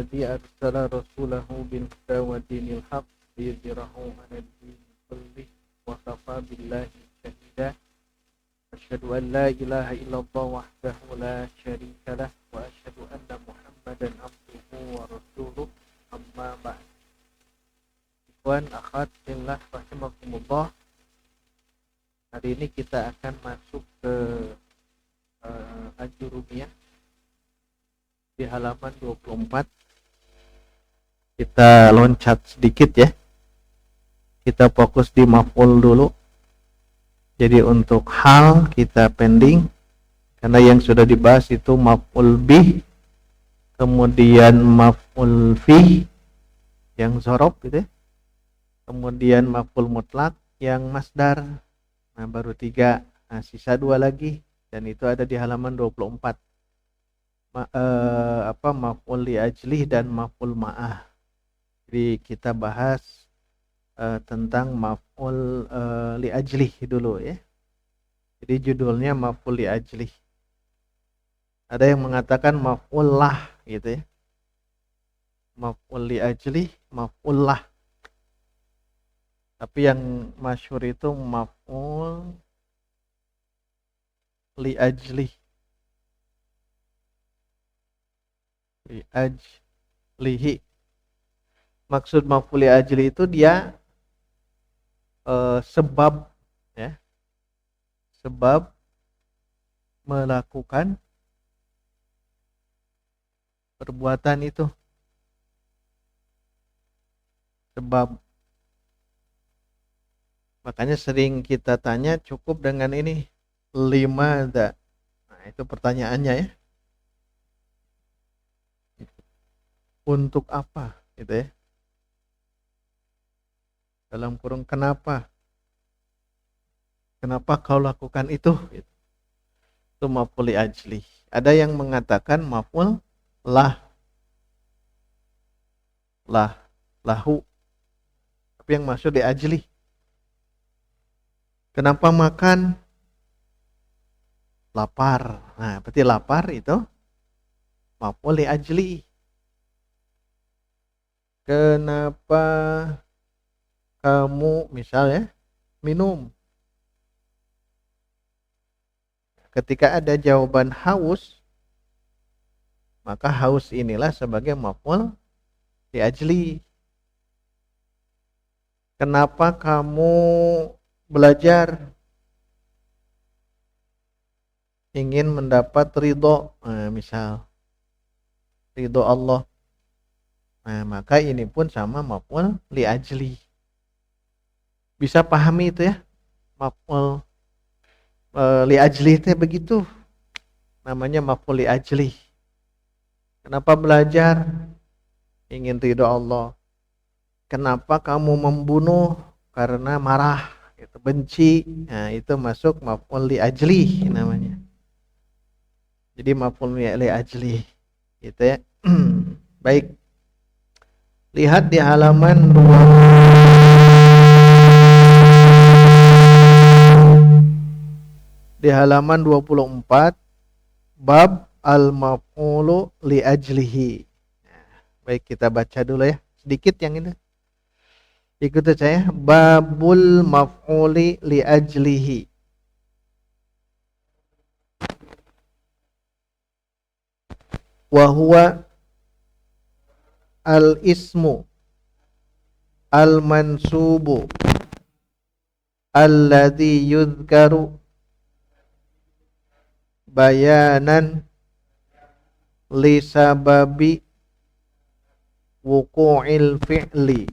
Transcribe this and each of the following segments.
الذي أرسل رسوله بالهدى ودين الحق ليظهره على الدين كله وكفى بالله شهيدا أشهد أن لا إله إلا الله وحده لا شريك له وأشهد أن محمدا عبده ورسوله أما بعد. Ikhwan akhwat fillah rahimakumullah, hari ini kita akan masuk ke Ajurumiyah di halaman 24. Kita loncat sedikit ya. Kita fokus di maf'ul dulu. Jadi untuk hal kita pending karena yang sudah dibahas itu maf'ul bih, kemudian maf'ul fi yang zorob gitu ya. Kemudian maf'ul mutlak yang masdar. Nah, baru 3. Nah, sisa 2 lagi dan itu ada di halaman 24. Maf'ul li ajlih dan maf'ul ma'ah. Jadi kita bahas tentang maf'ul li ajlih dulu ya. Jadi judulnya maf'ul li ajlih. Ada yang mengatakan maf'ul lah gitu ya. Maf'ul li ajlih, maf'ul lah. Tapi yang masyhur itu maf'ul li ajlih. Li ajlihi. Maksud maf'ul li ajli itu dia sebab ya. Sebab melakukan perbuatan itu. Sebab. Makanya sering kita tanya cukup dengan ini limadza. Nah, itu pertanyaannya ya. Untuk apa gitu ya. Dalam kurung kenapa? Kenapa kau lakukan itu? Itu maf'ul li ajli. Ada yang mengatakan maf'ul lah. Lah, lahu. Tapi yang maksud li ajli. Kenapa makan? Lapar. Nah, berarti lapar itu maf'ul li ajli. Kenapa kamu misalnya minum? Ketika ada jawaban haus, maka haus inilah sebagai maf'ul li ajli. Kenapa kamu belajar? Ingin mendapat ridho, misal ridho Allah. Nah, maka ini pun sama maf'ul li ajli. Bisa pahami itu ya? Maf'ul li ajli itu begitu. Namanya maf'ul li ajli. Kenapa belajar? Ingin ridho Allah. Kenapa kamu membunuh? Karena marah, itu benci. Nah, itu masuk maf'ul li ajli namanya. Jadi maf'ul li ajli. Gitu ya. Baik. Lihat di halaman 2. Di halaman 24 bab al-maf'ulu li ajlihi. Baik, kita baca dulu ya. Sedikit yang ini. Ikuti saya. Babul maf'uli li ajlihi. Wa huwa al-ismu al-mansubu alladhi yudhkaru bayanan li sababi wuqu'il fi'li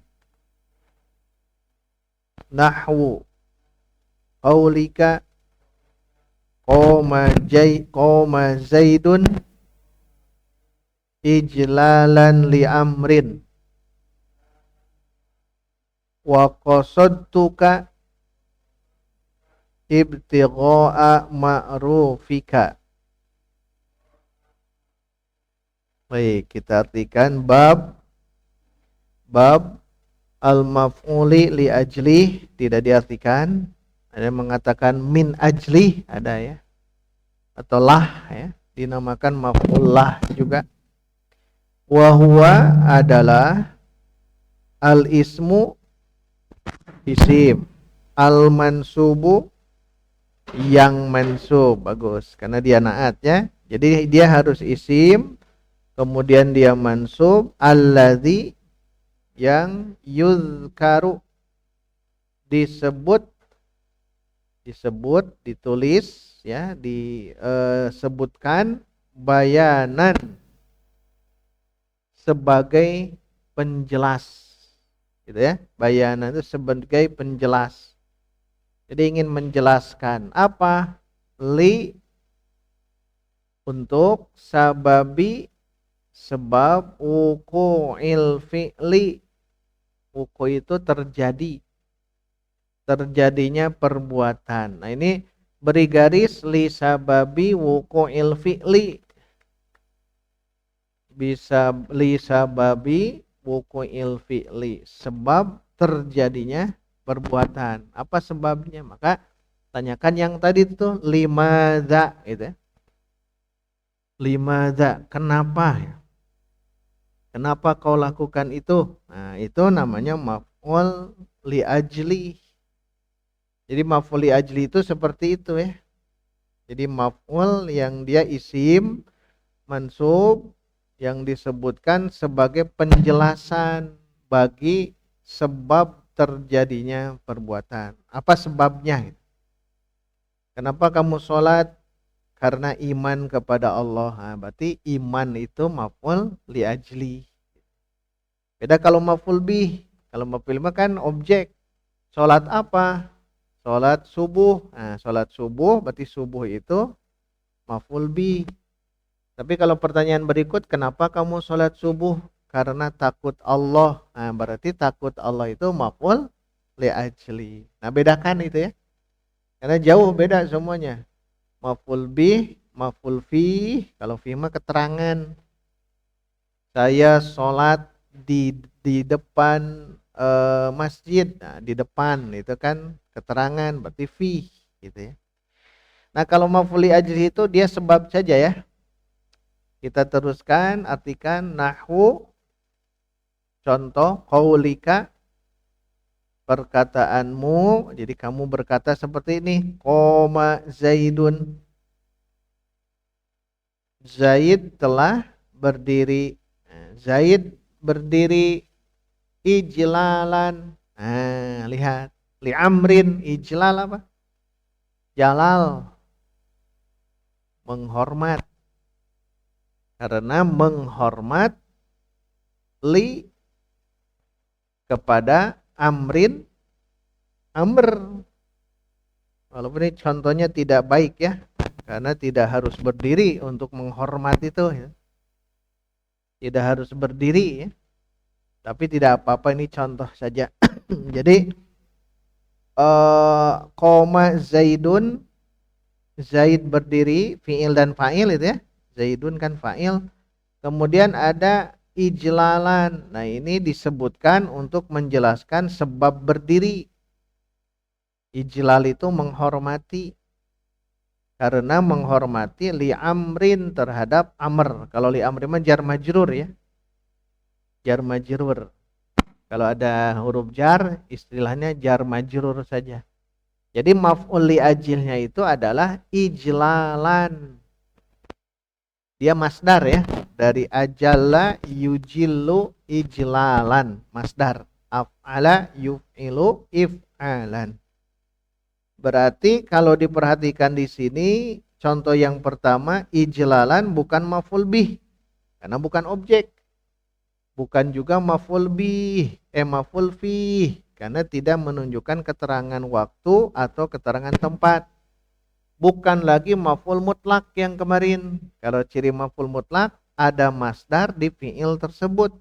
nahwu qaulika qoma zaidun ijlalan li amrin wa qasadtuka ibtigha'a ma'rufika. Baik, kita artikan bab al-maf'uli li ajli tidak diartikan. Ada yang mengatakan min ajli, ada ya. Atau lah ya, dinamakan maf'ul lah juga. Wahwa adalah al-ismu isim, al-mansubu yang mansub. Bagus, karena dia naat ya. Jadi dia harus isim, kemudian dia mansub, alladzi yang yuzkaru disebut, ditulis ya, disebutkan bayanan sebagai penjelas, gitu ya. Bayanan itu sebagai penjelas. Jadi ingin menjelaskan apa? Li, untuk sababi, sebab, wuqu'il fi'li, wuku itu terjadi, terjadinya perbuatan. Nah ini beri garis li sababi wuqu'il fi'li, bisa li sababi wuqu'il fi'li, sebab terjadinya perbuatan. Apa sebabnya? Maka tanyakan yang tadi itu limadza, gitu ya. Limadza, kenapa ya? Kenapa kau lakukan itu? Nah, itu namanya maf'ul li ajli. Jadi maf'ul li ajli itu seperti itu ya. Jadi maf'ul yang dia isim mansub yang disebutkan sebagai penjelasan bagi sebab terjadinya perbuatan. Apa sebabnya? Kenapa kamu sholat? Karena iman kepada Allah. Nah, berarti iman itu maf'ul li ajli. Beda kalau maf'ul bih. Kalau maf'ul bih kan objek. Sholat apa? Sholat subuh. Nah, sholat subuh berarti subuh itu maf'ul bih. Tapi kalau pertanyaan berikut, kenapa kamu sholat subuh? Karena takut Allah. Nah, berarti takut Allah itu maf'ul li ajli. Nah, bedakan itu ya. Karena jauh beda semuanya. Maf'ul bih, maf'ul fi. Kalau fi mah keterangan. Saya sholat di depan masjid. Nah, di depan itu kan keterangan, berarti fi gitu ya. Nah, kalau maf'ul li ajli itu dia sebab saja ya. Kita teruskan, artikan nahwu, contoh qaulika, perkataanmu. Jadi kamu berkata seperti ini, qoma Zaidun, Zaid telah berdiri. Zaid berdiri ijlalan. Nah, lihat, li amrin, ijlal apa? Jalal, menghormat. Karena menghormat li kepada amrin, amr. Walaupun ini contohnya tidak baik ya, karena tidak harus berdiri untuk menghormat itu ya. Tidak harus berdiri ya. Tapi tidak apa-apa, ini contoh saja. Jadi koma Zaidun, Zaid berdiri, fi'il dan fa'il itu ya. Zaidun kan fa'il. Kemudian ada ijlalan. Nah, ini disebutkan untuk menjelaskan sebab berdiri. Ijlal itu menghormati. Karena menghormati li amrin, terhadap amr. Kalau li amrin mah jar majrur ya. Jar majrur. Kalau ada huruf jar, istilahnya jar majrur saja. Jadi maf'ul li ajilnya itu adalah ijlalan. Dia masdar ya, dari ajalla yujillu ijlalan, masdar. Af'ala yuf'ilu if'alan. Berarti kalau diperhatikan di sini, contoh yang pertama ijlalan bukan maf'ul bih, karena bukan objek. Bukan juga maf'ul bih, maf'ul fih, karena tidak menunjukkan keterangan waktu atau keterangan tempat. Bukan lagi maf'ul mutlak yang kemarin. Kalau ciri maf'ul mutlak ada masdar di fi'il tersebut.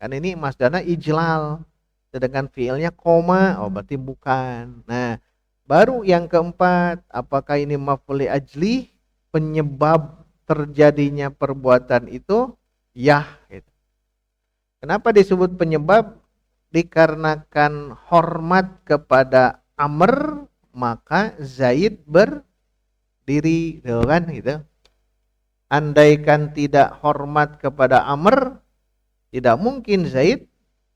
Kan ini masdarnya ijlal. Sedangkan fi'ilnya koma, oh berarti bukan. Nah, baru yang keempat, apakah ini maf'ul li ajli, penyebab terjadinya perbuatan itu? Yah. Gitu. Kenapa disebut penyebab? Dikarenakan hormat kepada Amr, maka Zaid berdiri, kan gitu. Andaikan tidak hormat kepada Amr, Tidak mungkin Zaid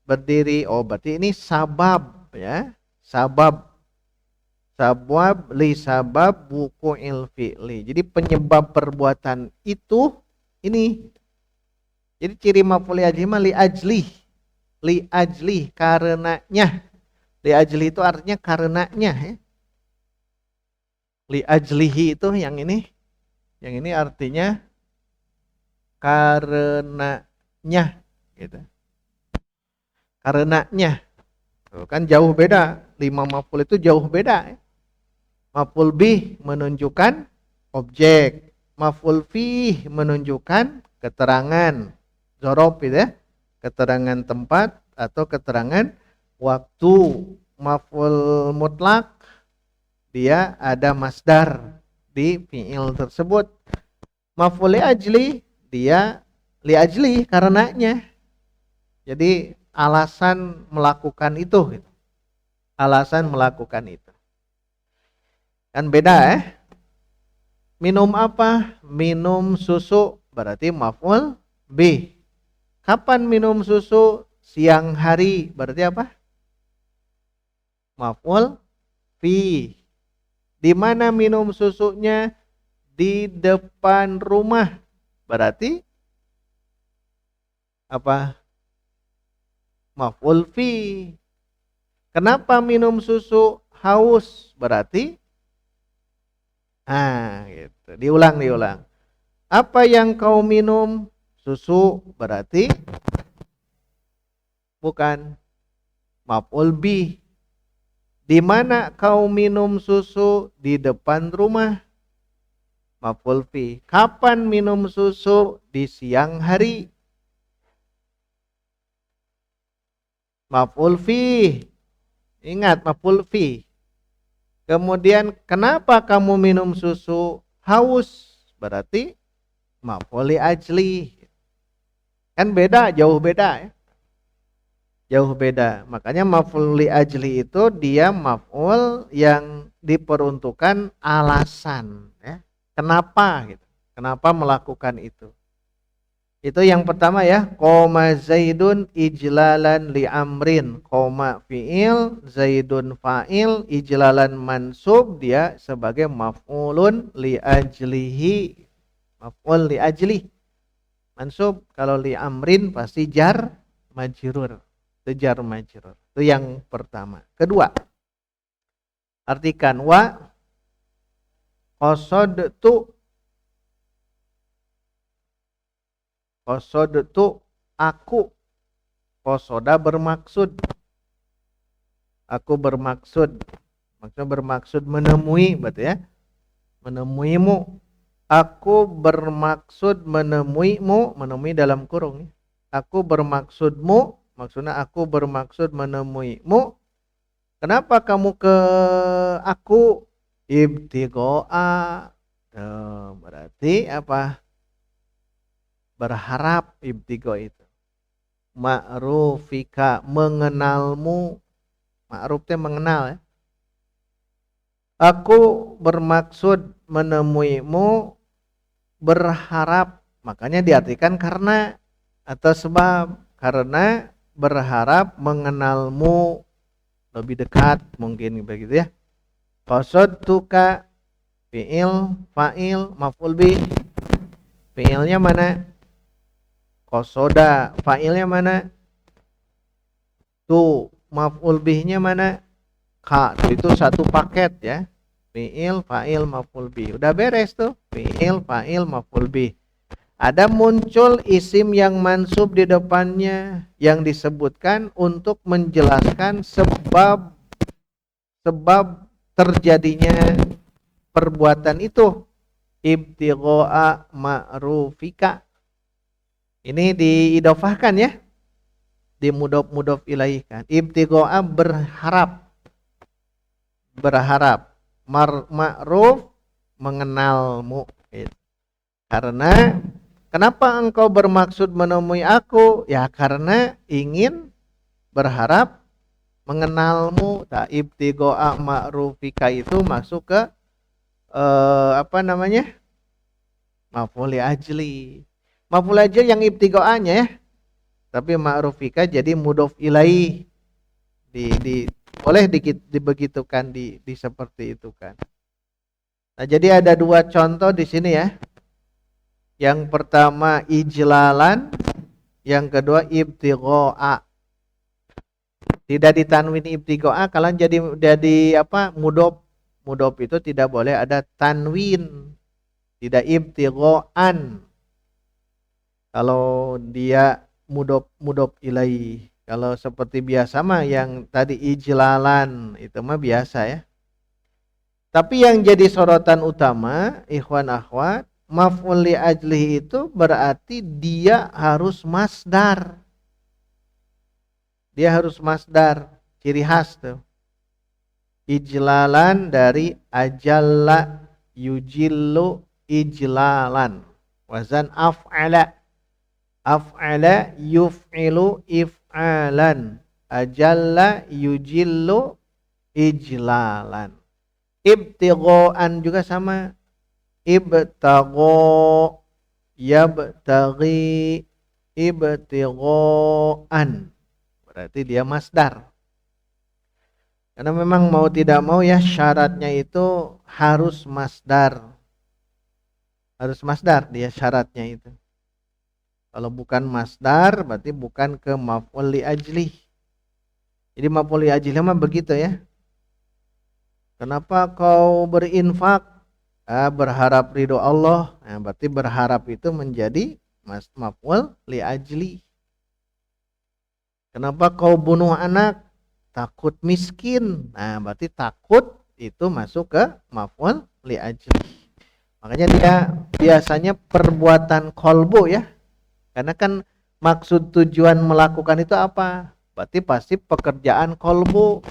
berdiri. Oh, berarti ini sabab ya. Sabab li sabab wuqu'il fi'li. Jadi penyebab perbuatan itu ini. Jadi ciri maf'ul ajli mah li ajli. Li ajli karenanya. Li ajli itu artinya karenanya ya. Li ajlihi itu yang ini. Yang ini artinya karenanya gitu. Karenanya. Tuh, kan jauh beda. 5 maf'ul itu jauh beda ya. Maf'ul bih menunjukkan objek. Maf'ul fih menunjukkan keterangan. Zorob gitu ya. Keterangan tempat atau keterangan waktu. Maf'ul mutlak dia ada masdar di fi'il tersebut. Maf'ul li ajli dia li ajli karenanya. Jadi alasan melakukan itu gitu. Alasan melakukan itu. Kan beda ya. Minum apa? Minum susu berarti maf'ul bih. Kapan minum susu? Siang hari berarti apa? Maf'ul fi. Di mana minum susunya? Di depan rumah. Berarti apa? Maf'ul fi. Kenapa minum susu? Haus. Berarti gitu. Diulang. Apa yang kau minum? Susu. Berarti bukan maf'ul bih. Di mana kau minum susu? Di depan rumah. Maf'ul fi. Kapan minum susu? Di siang hari. Maf'ul fi. Ingat maf'ul fi. Kemudian kenapa kamu minum susu? Haus. Berarti maf'ul li ajli. Kan beda, jauh beda ya. Jauh beda. Makanya maf'ul li ajli itu dia maf'ul yang diperuntukkan alasan ya. Kenapa gitu. Kenapa melakukan itu? Itu yang pertama ya. Qoma Zaidun ijlalan li amrin. Qoma fi'il, Zaidun fa'il, ijlalan mansub dia sebagai maf'ulun li ajlihi. Maf'ul li ajli. Mansub kalau li amrin pasti jar majrur. Itu jar majrur. Itu yang pertama. Kedua, artikan wa qasadtu. Qasadtu aku. Qasada bermaksud. Aku bermaksud. Maksudnya bermaksud menemui, berarti ya. Menemuimu. Aku bermaksud menemuimu, menemui dalam kurung. Aku bermaksudmu, maksudnya aku bermaksud menemuimu. Kenapa kamu ke aku? Ibtigo'a. Berarti apa? Berharap ibtigo itu. Ma'rufika, mengenalmu. Ma'ruf itu mengenal ya. Aku bermaksud menemuimu, berharap. Makanya diartikan karena atau sebab. Karena berharap mengenalmu lebih dekat mungkin begitu ya. Qasadtuka fi'il, fa'il, maf'ul bih. Fi'ilnya mana? Qasada. Fa'ilnya mana? Tu. Maf'ul bihnya mana? Ka. Itu satu paket ya. Fi'il, fa'il, maf'ul bih. Udah beres tuh. Fi'il, fa'il, maf'ul bih. Ada muncul isim yang mansub di depannya yang disebutkan untuk menjelaskan sebab terjadinya perbuatan itu. Ibtigha'a ma'rufika. Ini diidofahkan ya. Di mudhof ilaihkan. Ibtigha'a berharap. Berharap. Ma'ruf mengenalmu. Karena kenapa engkau bermaksud menemui aku? Ya karena ingin berharap mengenalmu. Nah, ibtigha'a ma'rufika itu masuk ke apa namanya? Maf'ul li ajli. Maf'ul ajli yang ibtigha'anya ya. Tapi ma'rufika jadi mudhof ilaih. Boleh dibegitukan di seperti itu kan. Nah, jadi ada dua contoh di sini ya. Yang pertama ijlalan, yang kedua ibtigha'a. Tidak ditanwin ibtigha'a, kalian jadi apa? Mudhof. Mudhof itu tidak boleh ada tanwin. Tidak ibtigha'an. Kalau dia mudhof ilaih. Kalau seperti biasa mah yang tadi ijlalan itu mah biasa ya. Tapi yang jadi sorotan utama, ikhwan akhwat, maf'ul li ajlihi itu berarti dia harus masdar. Dia harus masdar, ciri khas tuh. Ijlalan dari ajalla yujillu ijlalan. Wazan af'ala. Af'ala yuf'ilu if'alan. Ajalla yujillu ijlalan. Ibtigho'an juga sama. Ibtagho yabtaghi ibtigho'an. Berarti dia masdar. Karena memang mau tidak mau ya syaratnya itu harus masdar. Harus masdar dia syaratnya itu. Kalau bukan masdar berarti bukan ke maf'ul li ajlih. Jadi maf'ul li ajlih mah begitu ya. Kenapa kau berinfak? Berharap ridho Allah. Nah, berarti berharap itu menjadi maf'ul li ajli. Kenapa kau bunuh anak? Takut miskin. Nah, berarti takut itu masuk ke maf'ul li ajli. Makanya dia biasanya perbuatan kolbu ya. Karena kan maksud tujuan melakukan itu apa? Berarti pasti pekerjaan kolbu.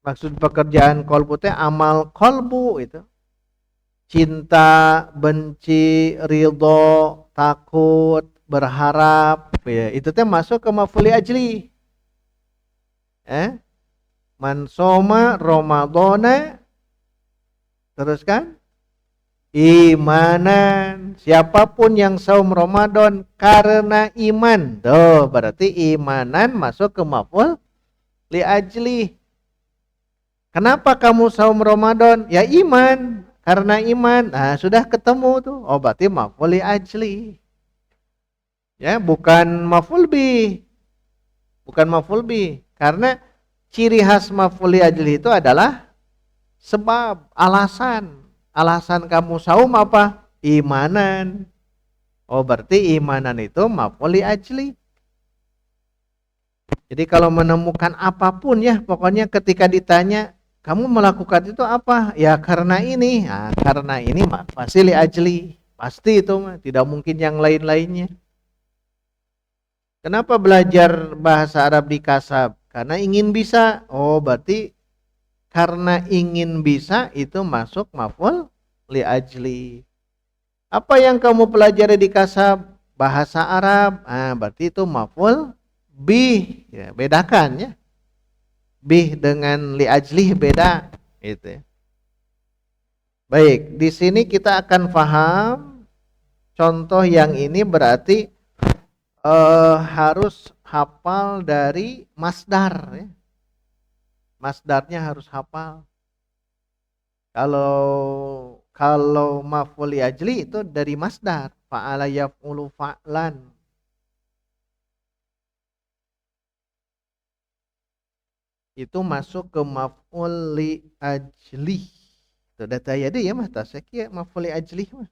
Maksud pekerjaan kolbu teh amal kolbu itu. Cinta, benci, ridho, takut, berharap, ya, itu teh masuk ke maf'ul li ajli. Man soma Ramadhana, terus kan? Imanan. Siapapun yang saum Ramadan karena iman. Tuh, berarti imanan masuk ke maf'ul li ajli. Kenapa kamu saum Ramadan? Ya iman, karena iman. Nah, sudah ketemu tuh. Oh, berarti maf'ul li ajli. Ya, bukan maf'ul bi. Bukan maf'ul bi. Karena ciri khas maf'ul li ajli itu adalah sebab, alasan. Alasan kamu saum apa? Imanan. Oh, berarti imanan itu maf'ul li ajli. Jadi kalau menemukan apapun ya, pokoknya ketika ditanya kamu melakukan itu apa? Ya karena ini. Nah, karena ini pasti li ajli. Pasti itu mah, tidak mungkin yang lain-lainnya. Kenapa belajar bahasa Arab di Kasab? Karena ingin bisa. Oh, berarti karena ingin bisa itu masuk maf'ul li ajli. Apa yang kamu pelajari di Kasab? Bahasa Arab. Nah, berarti itu maf'ul bih. Ya, bedakan ya. Bih dengan li ajlih beda itu. Baik, di sini kita akan paham contoh yang ini berarti harus hafal dari masdar ya. Masdarnya harus hafal. Kalau maf'ul li ajli itu dari masdar, fa'ala yaf'ulu fa'lan. Itu masuk ke maf'ul li ajlih. Itu data ya dia mah tasaki maf'ul li ajlih mah.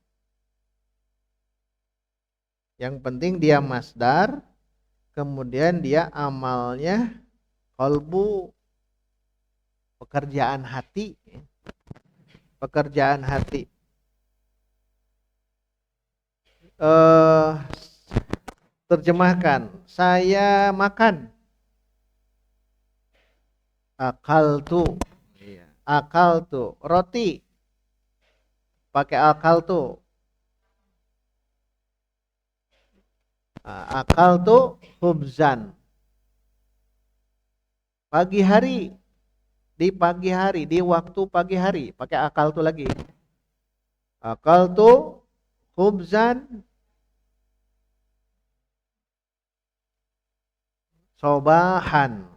Yang penting dia masdar, kemudian dia amalnya qalbu, pekerjaan hati. Pekerjaan hati. Terjemahkan, saya makan. Akal tuh. Akal tuh roti. Pakai akal tuh. Akal tuh hubzan. Pagi hari. Di pagi hari, di waktu pagi hari, pakai akal tuh lagi. Akal tuh hubzan sobahan.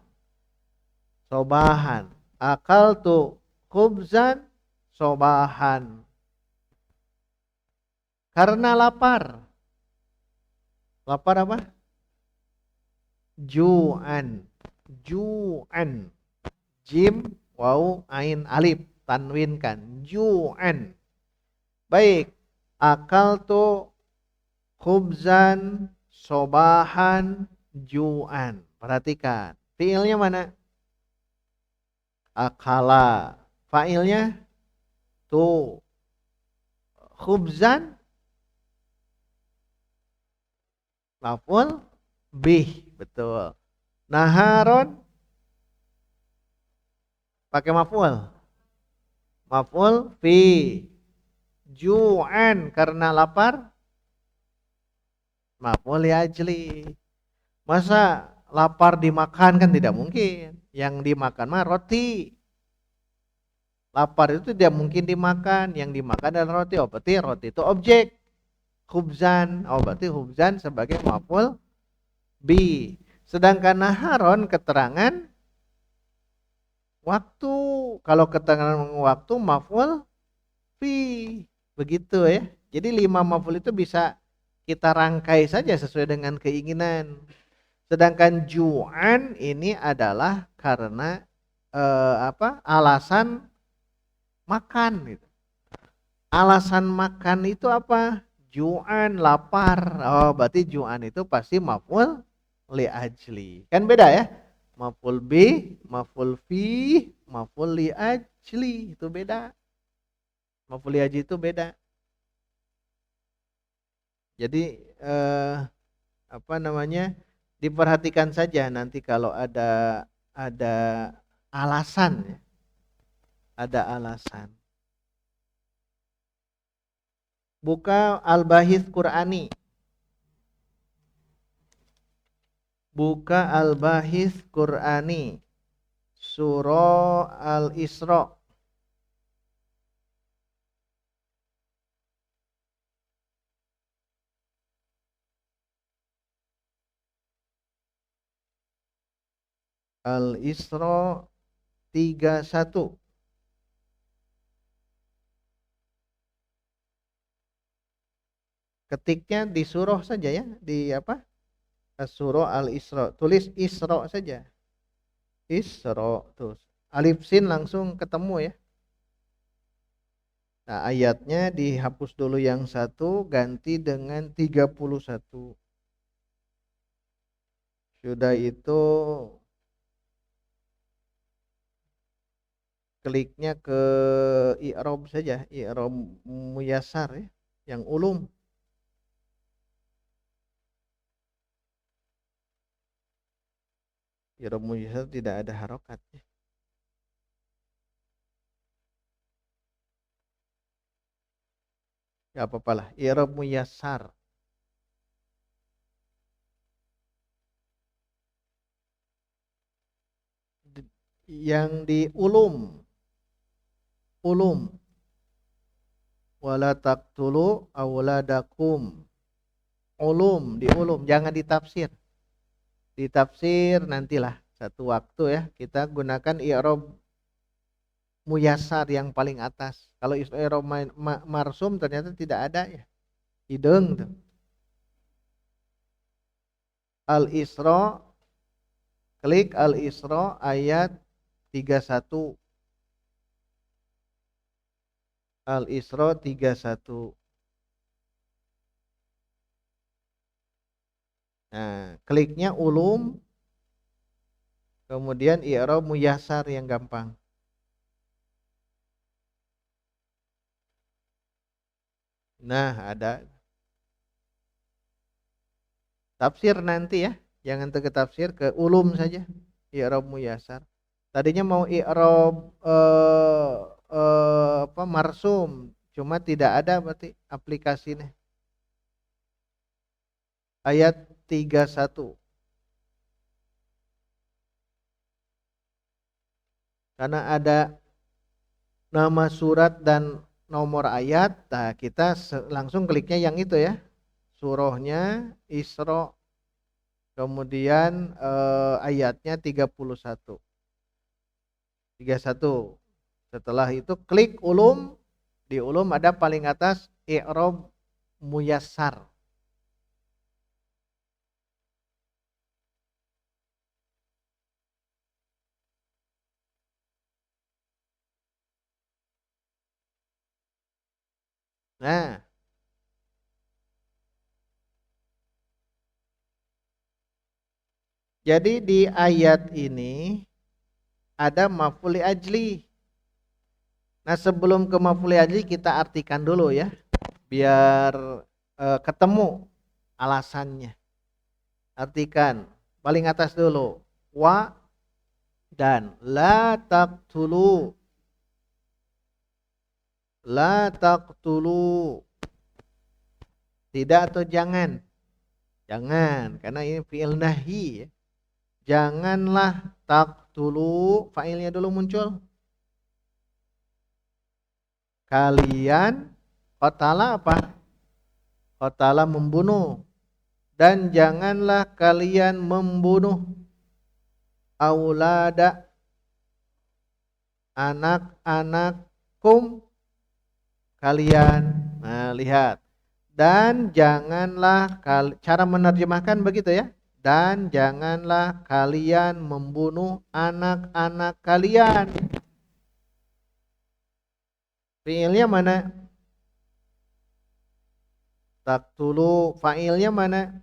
Sobahan. Akaltu khubzan sobahan. Karena lapar. Lapar apa? Ju'an. Ju'an. Jim, waw, ain, alif. Tanwinkan. Ju'an. Baik. Akaltu khubzan sobahan ju'an. Perhatikan. Fiilnya mana? Akala. Fa'ilnya tu. Khubzan maf'ul bih, betul. Naharon pakai maf'ul. Maf'ul fi. Ju'an karena lapar. Maf'ul li ajli. Masa lapar dimakan kan tidak mungkin. Yang dimakan mah roti. Lapar itu tidak mungkin dimakan. Yang dimakan adalah roti. Oh berarti roti itu objek. Khubzan. Oh berarti khubzan sebagai maf'ul bi. Sedangkan naharon keterangan waktu. Kalau keterangan waktu maf'ul fi. Begitu ya. Jadi 5 maf'ul itu bisa kita rangkai saja sesuai dengan keinginan. Sedangkan ju'an ini adalah karena alasan makan gitu. Alasan makan itu apa? Ju'an, lapar. Oh, berarti ju'an itu pasti maf'ul li ajli. Kan beda ya? Maf'ul bi, maf'ul fi, maf'ul li ajli. Itu beda. Maf'ul li ajli itu beda. Jadi diperhatikan saja nanti kalau ada alasan ya. Ada alasan. Buka Al-Bahith Qur'ani. Buka Al-Bahith Qur'ani. Surah Al-Isra. Al-Isra 31. Ketiknya di surah saja ya, di apa? Surah Al-Isra. Tulis Isra saja. Isra terus. Alif sin langsung ketemu ya. Nah, ayatnya dihapus dulu yang satu, ganti dengan 31. Sudah itu kliknya ke i'rab saja, i'rab muyassar ya, yang ulum. I'rab muyassar tidak ada harokatnya. Ya apa-apalah, i'rab muyassar. Yang di ulum. Ulum. Wala taqtulu auladakum. Ulum, di ulum, jangan ditafsir. Ditafsir nantilah satu waktu ya, kita gunakan i'rab muyassar yang paling atas. Kalau i'rab marsum ternyata tidak ada ya. Hidung tuh. Al-Isra, klik Al-Isra ayat 31. Al-Isra 31. Nah, kliknya ulum, kemudian i'rab muyassar yang gampang. Nah, ada tafsir nanti ya, jangan ke tafsir, ke ulum saja. I'rab muyassar. Tadinya mau i'rab marsum, cuma tidak ada berarti aplikasinya. Ayat 31. Karena ada nama surat dan nomor ayat, nah kita langsung kliknya yang itu ya. Surahnya Isra. Kemudian ayatnya 31. Setelah itu klik ulum, di ulum ada paling atas i'rab muyassar. Nah, jadi di ayat ini ada maf'ul li ajli. Nah, sebelum ke maf'ul li ajli kita artikan dulu ya, biar ketemu alasannya. Artikan paling atas dulu, wa dan la taqtulu. La taqtulu. Tidak atau jangan. Jangan, karena ini fi'il nahi ya. Janganlah taqtulu, fa'ilnya dulu muncul. Kalian qatala apa? Qatala membunuh. Dan janganlah kalian membunuh aulada anak-anakkum kalian. Nah, lihat. Dan janganlah cara menerjemahkan begitu ya. Dan janganlah kalian membunuh anak-anak kalian. Fiilnya mana? Taqtulu, fa'ilnya mana?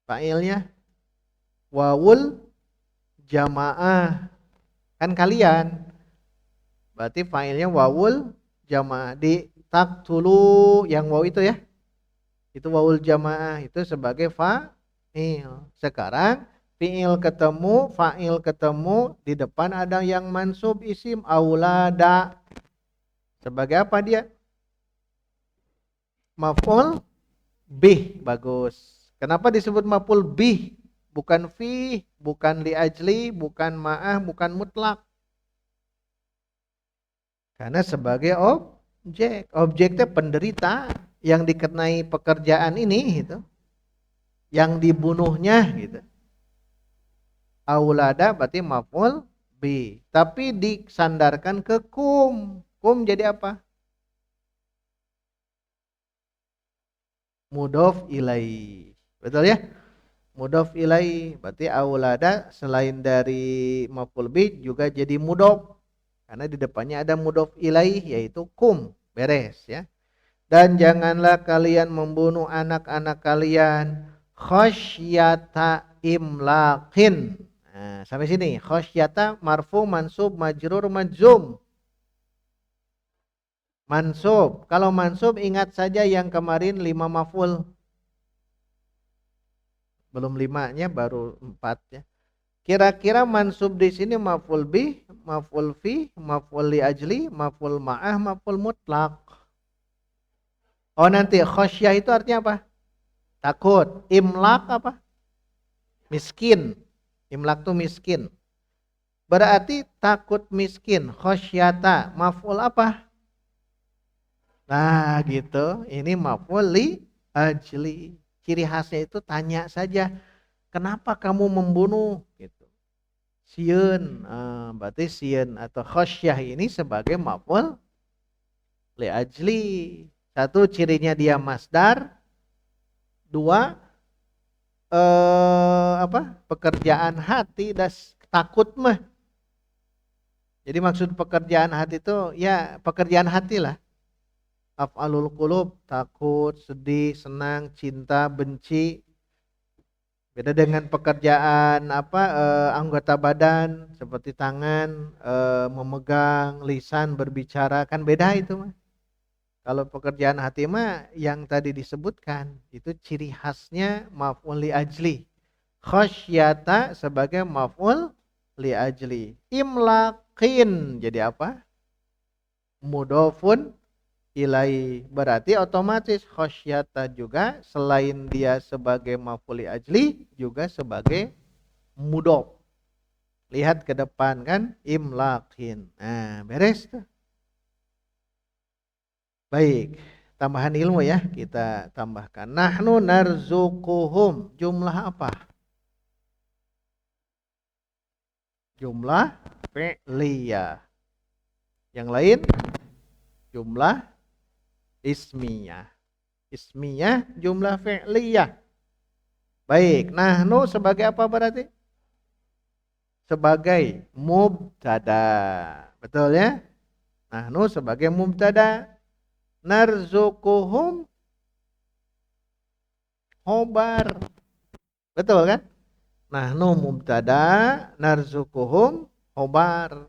Fa'ilnya wawul jamaah. Kan kalian. Berarti fa'ilnya wawul jamaah. Di taqtulu yang waw itu ya. Itu wawul jamaah, itu sebagai fa'il. Sekarang fi'il ketemu, fa'il ketemu, di depan ada yang mansub isim aulada. Sebagai apa dia? Maf'ul bih. Bagus. Kenapa disebut maf'ul bih? Bukan fi, bukan li ajli, bukan ma'ah, bukan mutlak. Karena sebagai objek. Objeknya penderita yang dikenai pekerjaan ini gitu. Yang dibunuhnya gitu. Aulada berarti maf'ul bi. Tapi disandarkan ke kum. Kum jadi apa? Mudhof ilai. Betul ya? Mudhof ilai. Berarti aulada selain dari maf'ul bi juga jadi mudhof. Karena di depannya ada mudhof ilai yaitu kum. Beres ya. Dan janganlah kalian membunuh anak-anak kalian khasyata imlaqin. Nah, sampai sini khasyata marfu mansub majrur majzum. Mansub. Kalau mansub ingat saja yang kemarin 5 maf'ul. Belum 5-nya baru 4 ya. Kira-kira mansub di sini maf'ul bih, maf'ul fi, maf'ul li ajli, maf'ul ma'ah, maf'ul mutlak. Oh, nanti khasyah itu artinya apa? Takut. Imlak apa? Miskin. Imlak itu miskin. Berarti takut miskin. Khasyata. Maf'ul apa? Nah gitu. Ini maf'ul li ajli. Ciri khasnya itu tanya saja. Kenapa kamu membunuh? Gitu. Sieun. Berarti sieun atau khasyah ini sebagai maf'ul li ajli. Satu, cirinya dia masdar. Dua, pekerjaan hati dan takut mah. Jadi maksud pekerjaan hati itu ya pekerjaan hati lah. Af'alul qulub, takut, sedih, senang, cinta, benci. Beda dengan pekerjaan anggota badan seperti tangan, memegang, lisan, berbicara, kan beda itu mah. Kalau pekerjaan hati mah yang tadi disebutkan itu ciri khasnya maf'ul li ajli. Khasyata sebagai maf'ul li ajli. Imlaqin jadi apa? Mudhofun ilai. Berarti otomatis khasyata juga selain dia sebagai maf'ul li ajli juga sebagai mudhof. Lihat ke depan kan imlaqin. Nah, beres tuh. Baik, tambahan ilmu ya, kita tambahkan. Nahnu narzuquhum. Jumlah apa? Jumlah fi'liyah. Yang lain jumlah ismiyah. Ismiyah jumlah fi'liyah. Baik, nahnu sebagai apa berarti? Sebagai mubtada. Betul ya? Nahnu sebagai mubtada. Narzuquhum khobar. Betul kan? Nahnu mubtada, narzuquhum khobar.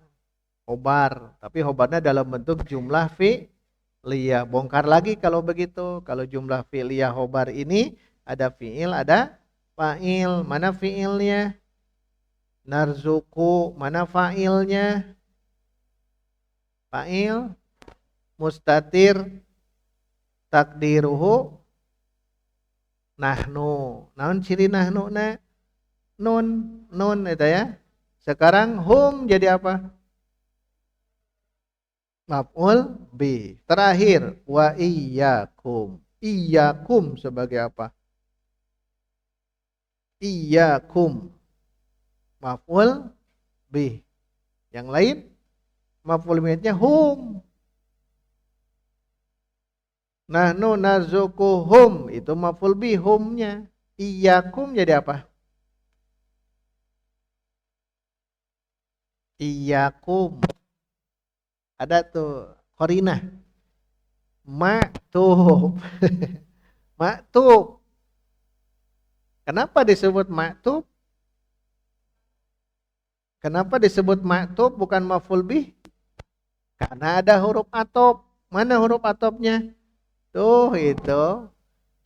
Khobar, tapi khobarnya dalam bentuk jumlah fi'liyah. Bongkar lagi kalau begitu. Kalau jumlah fi'liyah khobar ini ada fi'il, ada fa'il. Mana fi'ilnya? Narzuku, mana fa'ilnya? Fa'il mustatir takdiruhu nahnu. Naon ciri nahnu na? Nun itu ya. Sekarang hum jadi apa? Maf'ul bi. Terakhir wa iyyakum. Iyyakum sebagai apa? Iyyakum. Maf'ul bi. Yang lain maf'ul binya hum. Nahnu narzuquhum itu maf'ul bi humnya. Iyyakum jadi apa? Iyyakum. Ada tuh qarinah. Maktub. Maktub. Kenapa disebut maktub? Kenapa disebut maktub bukan maf'ul bih? Karena ada huruf atop. Mana huruf atopnya? Tuh itu.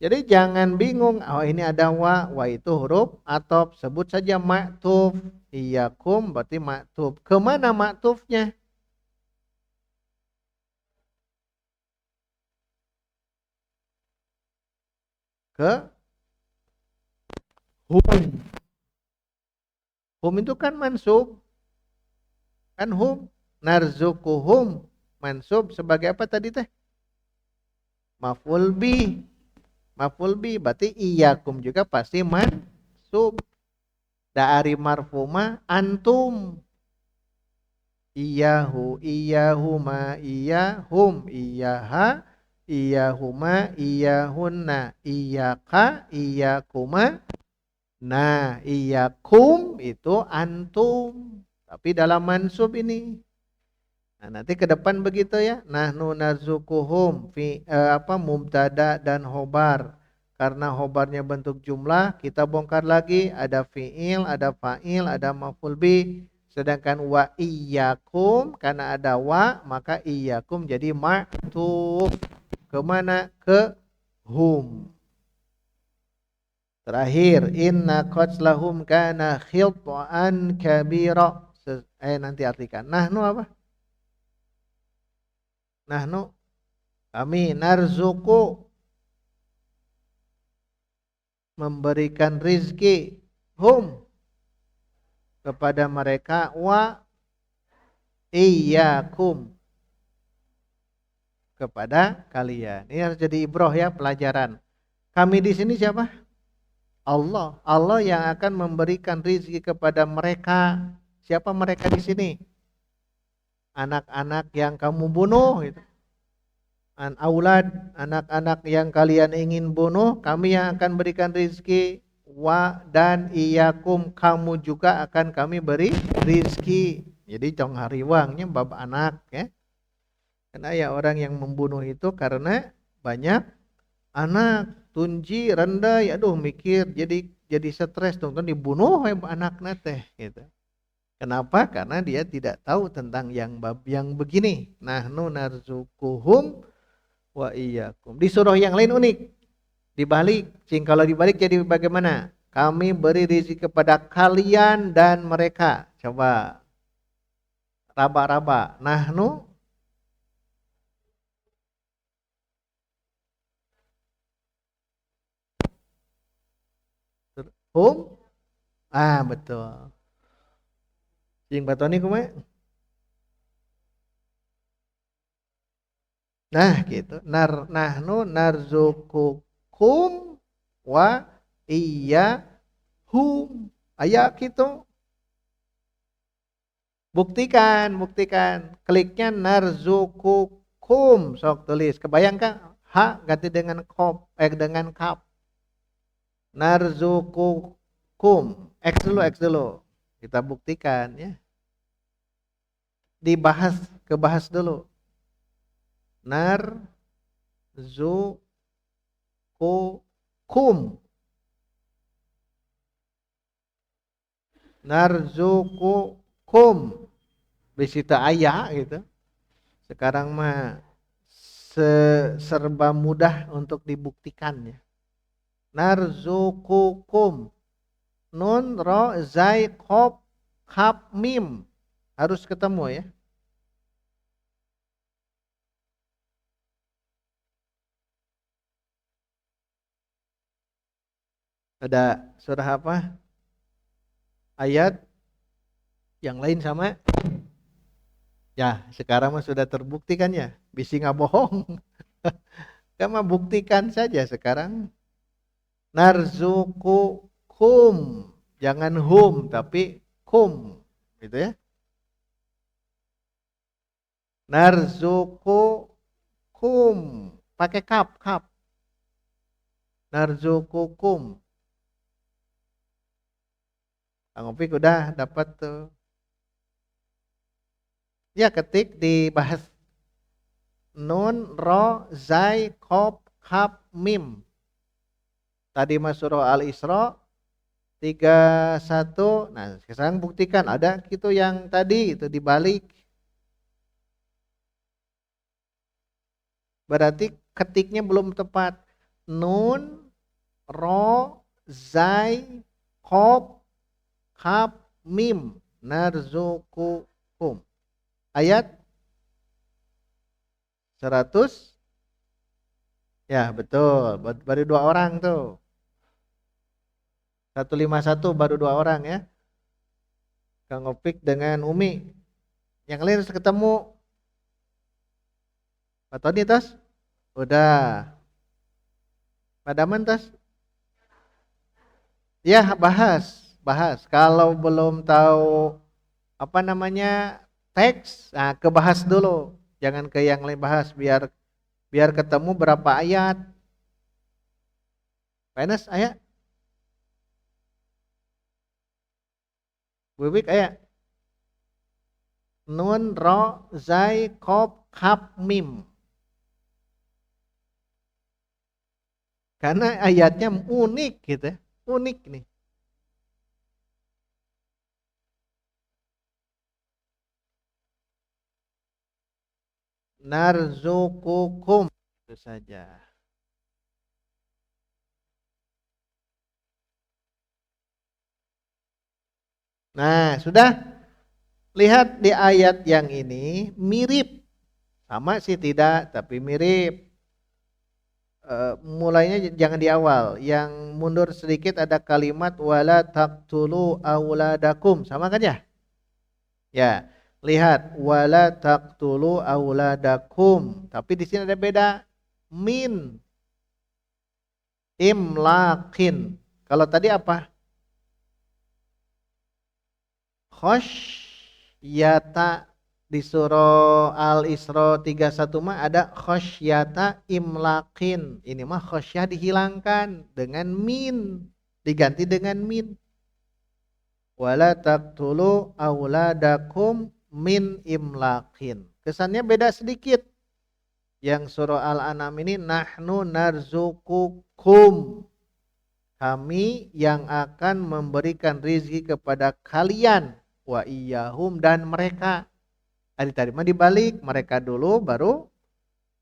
Jadi jangan bingung. Oh ini ada wa. Wa itu huruf atop. Sebut saja maktub. Iyyakum berarti maktub. Kemana maktubnya? Ke hum. Hum itu kan mansub. Kan hum. Narzuquhum. Mansub sebagai apa tadi teh? Maf'ul bi. Maf'ul bi berarti iyyakum juga pasti mansub. Dari marfuma antum. Iyahu, iyahuma, iyahum, iyaha, iyahuma, iyahunna, iyaka, iyakuma. Nah, iyakum itu antum. Tapi dalam mansub ini. Nah, nanti ke depan begitu ya. Nahnu narzuquhum fi mubtada dan khobar. Karena khobarnya bentuk jumlah, kita bongkar lagi ada fi'il, ada fa'il, ada maf'ul bi. Sedangkan wa iyyakum karena ada wa, maka iyyakum jadi maktub. Kemana? Ke hum. Terakhir, inna qatlahum kana khit'an kabira. Nanti artikan. Nahnu apa? Nahnu kami narzuku memberikan rizki hum kepada mereka wa iyyakum kepada kalian. Ini harus jadi ibroh ya, pelajaran. Kami di sini siapa? Allah. Allah yang akan memberikan rizki kepada mereka. Siapa mereka di sini? Anak-anak yang kamu bunuh itu. Aulad, anak-anak yang kalian ingin bunuh, kami yang akan berikan rizki. Wa dan iyakum, kamu juga akan kami beri rizki. Jadi cong hariwangnya bab anak ya. Karena ya orang yang membunuh itu karena banyak anak, tunji rendah, aduh mikir jadi stres dong dibunuh anak teh gitu. Kenapa? Karena dia tidak tahu tentang yang bab yang begini. Nahnu narzuquhum wa iyyakum. Di surah yang lain unik. Dibalik. Kalau dibalik jadi bagaimana? Kami beri rezeki kepada kalian dan mereka. Coba. Raba-raba. Nahnu. Hum. Betul. Sing batoni kumaha? Nah gitu. Nahnu narzukukum wa iya hum. Ayo gitu. Buktikan. Kliknya narzukukum. Sok tulis. Kebayangkan? Ha ganti dengan dengan kap. Narzukukum. X dulu. Kita buktikan ya. Kebahas dulu. Narzukukum. Narzukukum. Bisita ayah gitu. Sekarang mah serba mudah untuk dibuktikannya. Narzukukum. Nun, ro, zai, kop, kap, mim. Harus ketemu ya. Ada surah apa? Ayat yang lain sama? Ya, sekarang mah sudah terbukti kan ya. Bisi nggak bohong. Kamu buktikan saja sekarang. Narzukukum. Jangan hum tapi kum. Gitu ya. Narzukukum. Pakai kap. Narzukukum. Kang Opik udah dapat tuh. Ya ketik dibahas. Nun, ro, zai, kop, kap, mim. Tadi mas surah Al-Isra 31. Nah, sekarang buktikan ada gitu yang tadi itu dibalik. Berarti ketiknya belum tepat. Nun, ro, zai, kop, kap, mim. Narzukukum. Ayat 100. Ya betul. Baru 2 orang tuh. 151 baru 2 orang ya. Kang Opik dengan Umi. Yang lain harus ketemu. Pak Tony tas? Udah. Pak Daman tas? Ya bahas. Kalau belum tahu apa namanya teks, nah kebahas dulu. Jangan ke yang lain bahas biar ketemu berapa ayat. Penes ayat. Bubik ayat. Nun, ro, zai, kop, kap, mim. Karena ayatnya unik gitu ya. Unik nih. Narzukukum. Itu saja. Nah, sudah lihat di ayat yang ini mirip. Sama sih tidak, tapi mirip. Mulainya jangan di awal. Yang mundur sedikit ada kalimat wala taqtulu auladakum. Sama kan ya? Ya, lihat wala taqtulu auladakum. Tapi di sini ada beda. Min imlakin. Kalau tadi apa? Khosyata di surah Al-Isra 31 mah ada khosyata imlakin. Ini mah khosyah dihilangkan dengan min, diganti dengan min. Wala taqtulu auladakum min imlakin. Kesannya beda sedikit. Yang surah Al-An'am ini nahnu narzukukum. Kami yang akan memberikan rizki kepada kalian wa iyahum dan mereka. Tadi mah dibalik, mereka dulu baru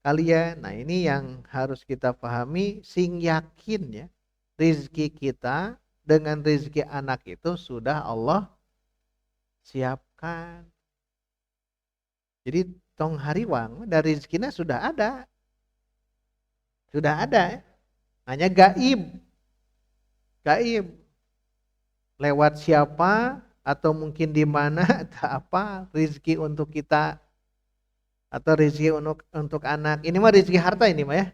kalian. Nah, ini yang harus kita pahami, sing yakin ya. Rizki kita dengan rizki anak itu sudah Allah siapkan. Jadi tong hariwang dari rizkinya sudah ada. Sudah ada ya. Hanya gaib. Gaib. Lewat siapa atau mungkin di mana atau apa rizki untuk kita Atau rezeki untuk anak. Ini mah rezeki harta ini mah ya.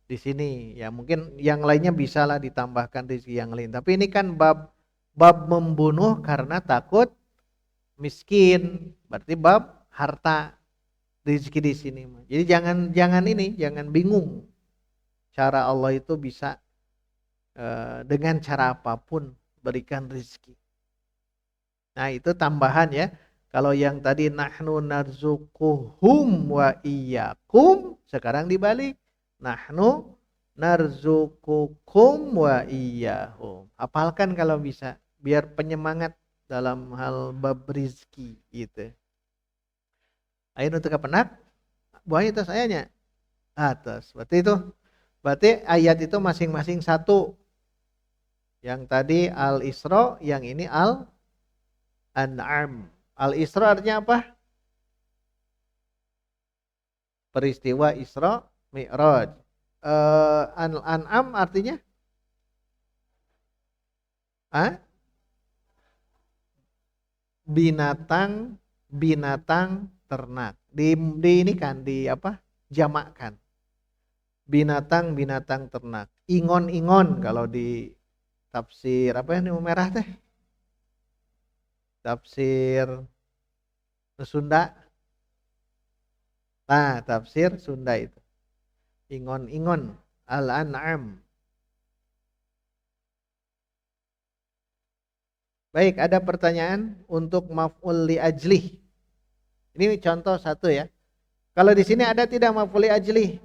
Di sini ya mungkin yang lainnya bisa lah ditambahkan rezeki yang lain. Tapi ini kan bab membunuh karena takut miskin. Berarti bab harta rezeki di sini mah. Jadi jangan bingung. Cara Allah itu bisa dengan cara apapun berikan rezeki. Nah, itu tambahan ya. Kalau yang tadi nahnu narzukuhum wa iyyakum, sekarang dibalik. Nahnu narzukukum wa iyyahum. Hafalkan kalau bisa, biar penyemangat dalam hal bab rizki gitu. Ayo untuk kepenak, buahnya atas ayatnya. Atas. Berarti ayat itu masing-masing satu. Yang tadi Al-Isra, yang ini Al-An'am. Al-Isra artinya apa? Peristiwa Isra Mi'raj. Al-An'am artinya? Ah? Binatang ternak. Di ini kan di apa? Jamakkan. Binatang ternak. Ingon-ingon kalau di tafsir apa yang merah teh? Tafsir Sunda. Nah, tafsir Sunda itu. Ingon-ingon al-an'am. Baik, ada pertanyaan untuk maf'ul li ajlih. Ini contoh satu ya. Kalau di sini ada tidak maf'ul li ajlih?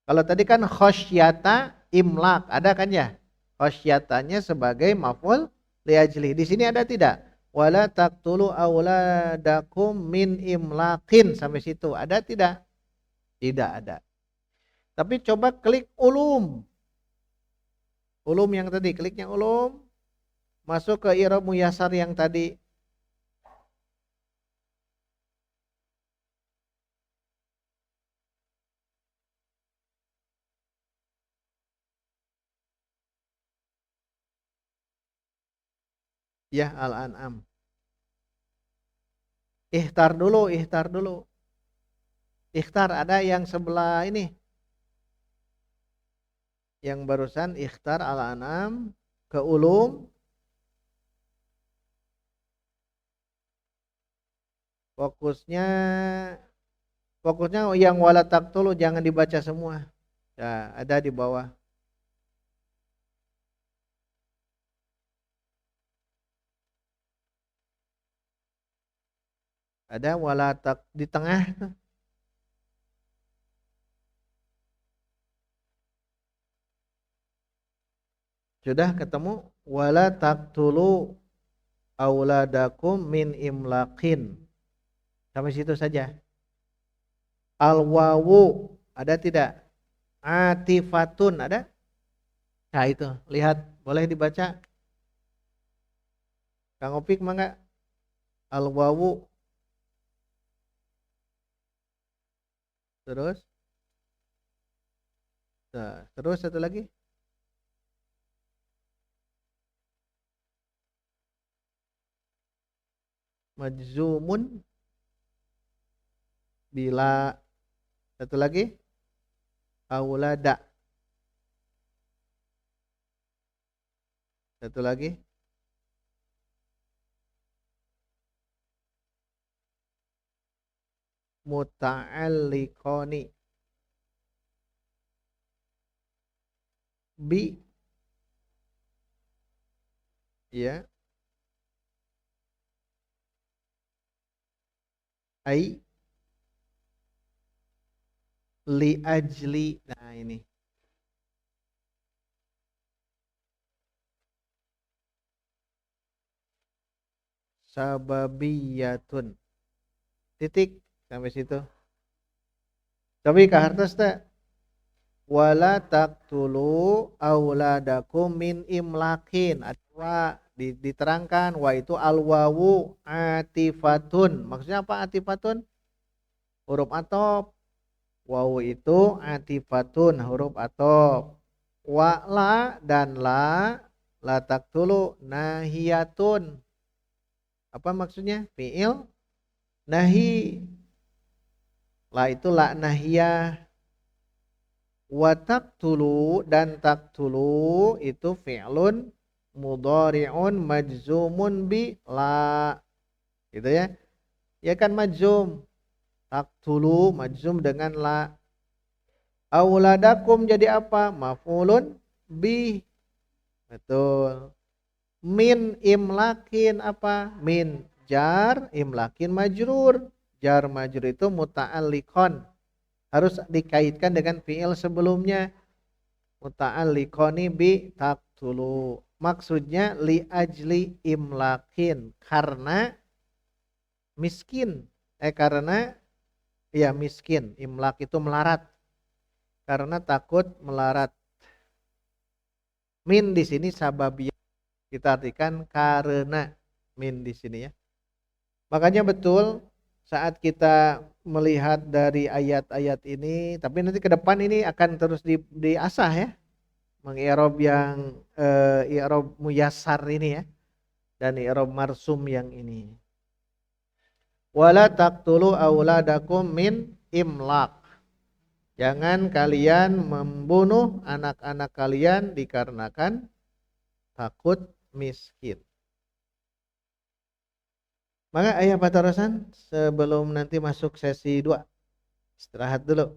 Kalau tadi kan khosyata imlak, ada kan ya? Khosyatanya sebagai maf'ul li ajlih. Di sini ada tidak? Wala taqtulu auladakum min imlakin, sampai situ. Ada tidak? Tidak ada. Tapi coba klik ulum. Ulum yang tadi, kliknya ulum. Masuk ke i'rab muyasar yang tadi. Ya, Al-An'am. Ihtar dulu. Ikhtar ada yang sebelah ini. Yang barusan ikhtar Al-An'am ke ulum. Fokusnya yang wala taqtulu jangan dibaca semua. Ya, ada di bawah. Ada wala tak di tengah tuh. Sudah ketemu wala taqtulu auladakum min imlaqin. Sampai situ saja. Al wawu ada tidak? Atifatun ada? Nah itu, lihat, boleh dibaca. Kang Opik mangga. Al wawu. Terus. Nah, terus satu lagi. Majzumun bila, satu lagi, aulada, satu lagi, muta'alliqoni bi, ya, ai, li ajli. Nah ini sababiyatun, titik sampai situ. Tapi ke atas tak? Wala taqtulu auladakum min imlakin. Ada diterangkan wa itu al wawu atifatun. Maksudnya apa atifatun? Huruf atop. Wawu itu atifatun, huruf atop. Wa la dan la taqtulu nahiyatun. Apa maksudnya? Fi'il nahi, la itu la nahiyah. Wa taqtulu, dan taqtulu itu fi'lun mudhari'un majzumun bi la, gitu ya. Ya kan majzum. Taqtulu majzum dengan la. Auladakum jadi apa? Maf'ulun bi. Betul. Min imlakin apa? Min jar imlakin majrur. Jar majrur itu muta'alliqon. Harus dikaitkan dengan fi'il sebelumnya. Muta'alliqoni bi taqtulu. Maksudnya li ajli imlakin, karena miskin. Karena ya miskin. Imlak itu melarat. Karena takut melarat. Min di sini sababiyah, kita artikan karena min di sini ya. Makanya betul saat kita melihat dari ayat-ayat ini, tapi nanti ke depan ini akan terus diasah ya, mengi'rab yang i'rab muyassar ini ya, dan i'rab marsum yang ini. Wala taqtulu auladakum min imlak. Jangan kalian membunuh anak-anak kalian dikarenakan takut miskin. Maka ayah Pak Tarosan, sebelum nanti masuk sesi 2, istirahat dulu.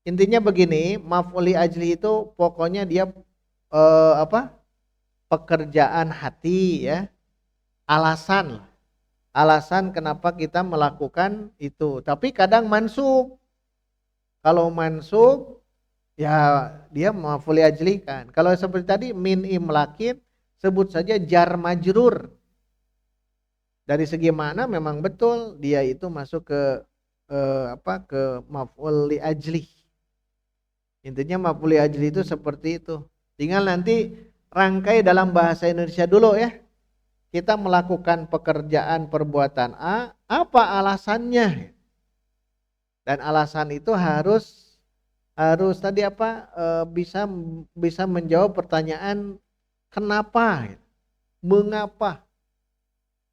Intinya begini, maf'uli ajli itu pokoknya dia pekerjaan hati ya. Alasan kenapa kita melakukan itu. Tapi kadang mansub. Kalau mansub ya dia maf'ul ajli kan. Kalau seperti tadi min imlakin, sebut saja jar majrur. Dari segi mana memang betul dia itu masuk ke ke maf'ul li ajli. Intinya maf'ul li ajli itu seperti itu. Tinggal nanti rangkai dalam bahasa Indonesia dulu ya. Kita melakukan pekerjaan perbuatan A, apa alasannya? Dan alasan itu harus tadi bisa menjawab pertanyaan kenapa, mengapa,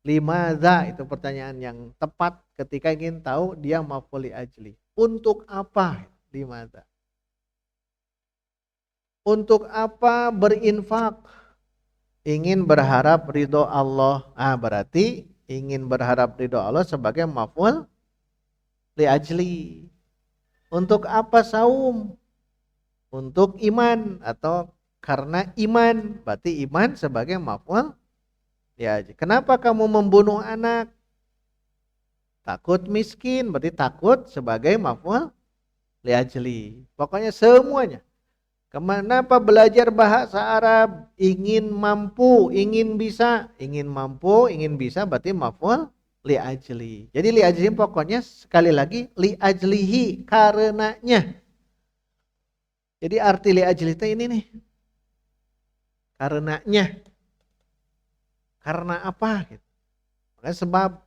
limadza, itu pertanyaan yang tepat ketika ingin tahu dia maf'ul li ajli. Untuk apa limadza? Untuk apa berinfak? Ingin berharap ridho Allah. Berarti ingin berharap ridho Allah sebagai maf'ul li ajli. Untuk apa saum? Untuk iman atau karena iman. Berarti iman sebagai maf'ul li ajli. Kenapa kamu membunuh anak? Takut miskin, berarti takut sebagai maf'ul li ajli. Pokoknya semuanya. Kenapa belajar bahasa Arab? Ingin mampu, ingin bisa. Ingin mampu, ingin bisa berarti maf'ul li ajli. Jadi li ajli pokoknya sekali lagi li ajlihi, karenanya. Jadi arti li ajli itu ini nih. Karenanya. Karena apa? Makanya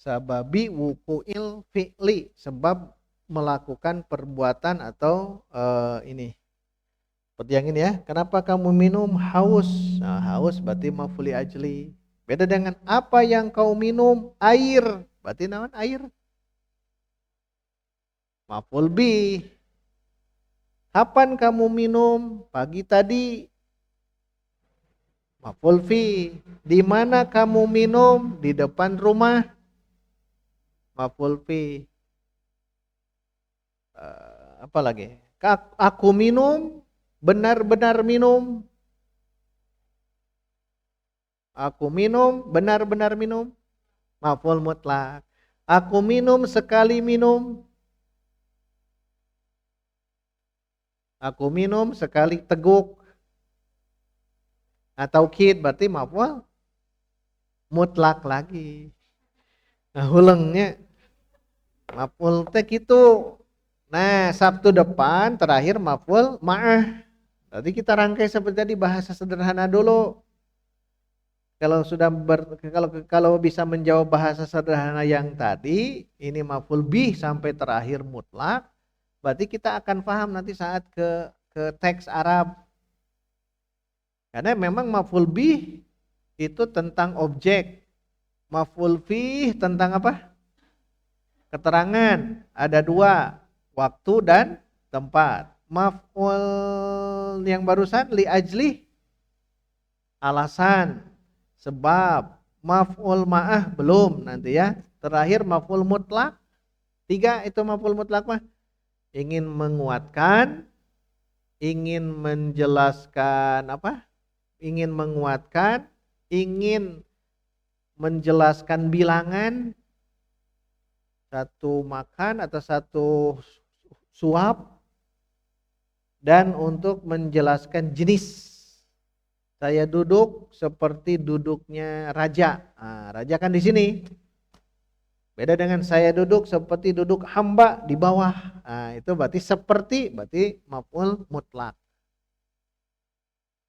sababi wuku'il fi'li, sebab melakukan perbuatan atau ini. Seperti yang ini ya. Kenapa kamu minum? Haus. Nah, haus berarti maf'ul li ajli. Beda dengan apa yang kau minum? Air. Berarti naon air? Maf'ul bi. Kapan kamu minum? Pagi tadi. Maf'ul fi. Di mana kamu minum? Di depan rumah. Maf'ul fi. Apa lagi? Aku minum, benar-benar minum. Aku minum, benar-benar minum. Maf'ul mutlak. Aku minum, sekali minum. Aku minum, sekali teguk. Atau kid, berarti maf'ul mutlak lagi. Nah, hulengnya maf'ul teh gitu. Nah, Sabtu depan terakhir maf'ul ma'ah. Tadi kita rangkai seperti tadi, bahasa sederhana dulu. Kalau sudah kalau bisa menjawab bahasa sederhana yang tadi, ini maf'ul bih sampai terakhir mutlak, berarti kita akan paham nanti saat ke teks Arab. Karena memang maf'ul bih itu tentang objek. Maf'ul fih tentang apa? Keterangan. Ada dua, waktu dan tempat. Maf'ul yang barusan li ajli, alasan, sebab. Maf'ul ma'ah belum nanti ya. Terakhir maf'ul mutlak. 3 itu maf'ul mutlak mah. Ingin menguatkan, ingin menjelaskan apa? Ingin menguatkan, ingin menjelaskan bilangan, satu makan atau satu suap, dan untuk menjelaskan jenis. Saya duduk seperti duduknya raja. Nah, raja kan di sini. Beda dengan saya duduk seperti duduk hamba di bawah. Nah, itu berarti seperti, berarti maf'ul mutlak.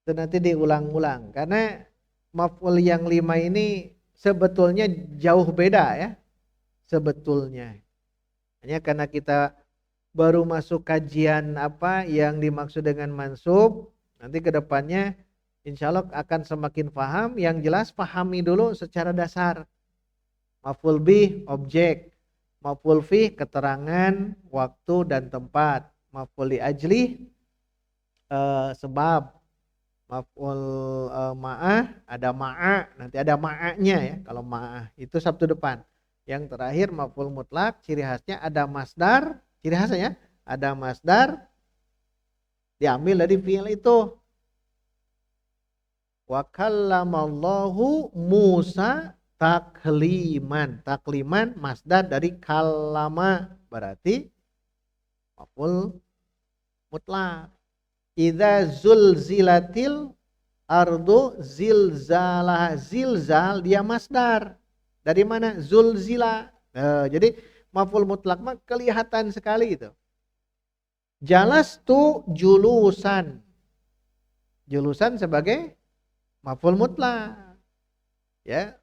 Itu nanti diulang-ulang. Karena maf'ul yang 5 ini sebetulnya jauh beda ya. Sebetulnya. Hanya karena kita baru masuk kajian apa yang dimaksud dengan mansub. Nanti ke depannya insya Allah akan semakin paham. Yang jelas pahami dulu secara dasar. Maf'ul bih objek, maf'ul fih keterangan, waktu dan tempat, maf'ul li ajli sebab, maf'ul ma'ah ada ma'a, nanti ada ma'anya ya. Kalau ma'ah itu sabtu depan. Yang terakhir maf'ul mutlak, ciri khasnya ada masdar, ciri khasnya ada masdar diambil dari fi'il itu. Wa kallamallahu Musa takliman. Takliman masdar dari kalama, berarti maf'ul mutlak. Idza zulzilatil ardu zilzalah. Zilzal dia masdar. Dari mana? Zulzila. Jadi maf'ul mutlak mah kelihatan sekali itu. Jalastu julusan. Julusan sebagai maf'ul mutlak. Ya.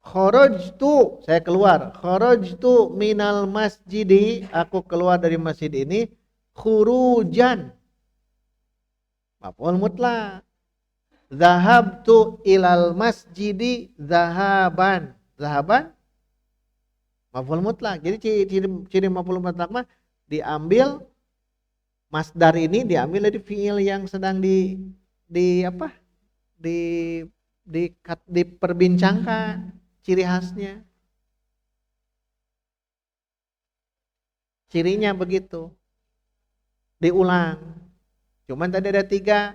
Kharajtu, saya keluar. Kharajtu minal masjidi, aku keluar dari masjid ini. Khurujan, maf'ul mutlak. Zahabtu ilal masjidi zahaban. Zahaban maf'ul mutlak. Jadi ciri maf'ul mutlak mah diambil masdar ini diambil dari fiil yang sedang apa? Diperbincangkan. Ciri khasnya, cirinya begitu, diulang. Cuman tadi ada 3,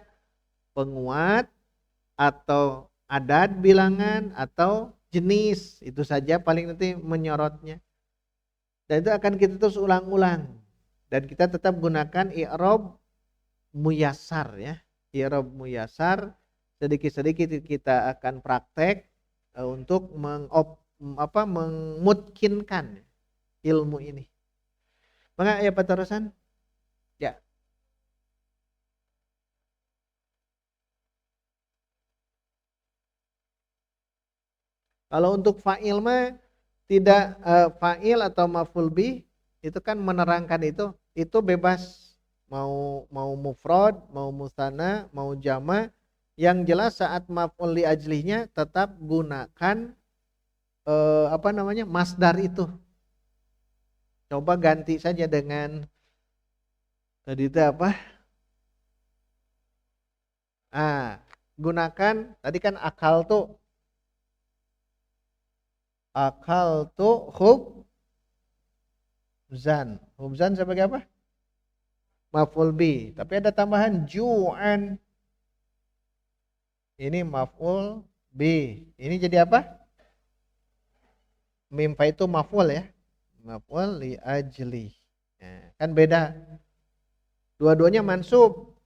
penguat atau adat bilangan atau jenis, itu saja paling nanti menyorotnya. Dan itu akan kita terus ulang-ulang. Dan kita tetap gunakan i'rab muyassar ya. I'rab muyassar sedikit-sedikit kita akan praktek untuk memutkinkan ilmu ini. Maka ya Pak terusan? Ya. Kalau untuk fa'il mah tidak fa'il atau maf'ul bih itu kan menerangkan itu bebas mau mufrad, mau musanna, mau jama'. Yang jelas saat maf'ul li ajlihnya tetap gunakan masdar itu. Coba ganti saja dengan tadi itu apa? Gunakan tadi kan akal tuh hubzan. Hubzan sebagai apa? Maf'ul bi. Tapi ada tambahan ju'an. Ini maf'ul bi. Ini jadi apa? Mim fa itu maf'ul ya. Maf'ul li ajli. Nah, kan beda. Dua-duanya mansub.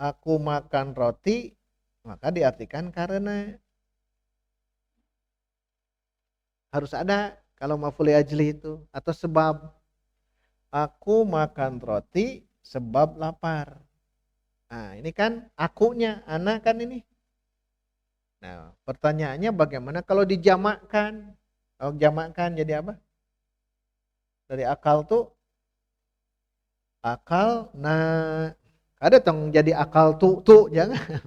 Aku makan roti, maka diartikan karena. Harus ada kalau maf'ul li ajli itu. Atau sebab. Aku makan roti sebab lapar. Nah ini kan akunya, anak kan ini. Nah pertanyaannya bagaimana kalau dijamakkan? Kalau jamakkan jadi apa? Dari akal tuh akal nah ada tong jadi akal tuh jangan.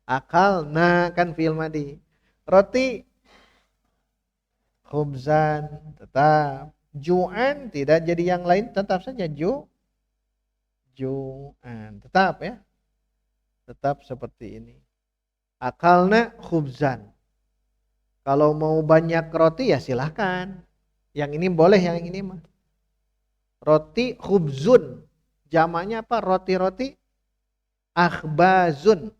Akal nah kan fi'il madi. Roti khubzan tetap, ju'an tidak jadi yang lain tetap saja ju'an tetap ya, tetap seperti ini. Akalna khubzan, kalau mau banyak roti ya silahkan, yang ini boleh, yang ini mah roti khubzun, jamaknya apa? Roti-roti akhbazun,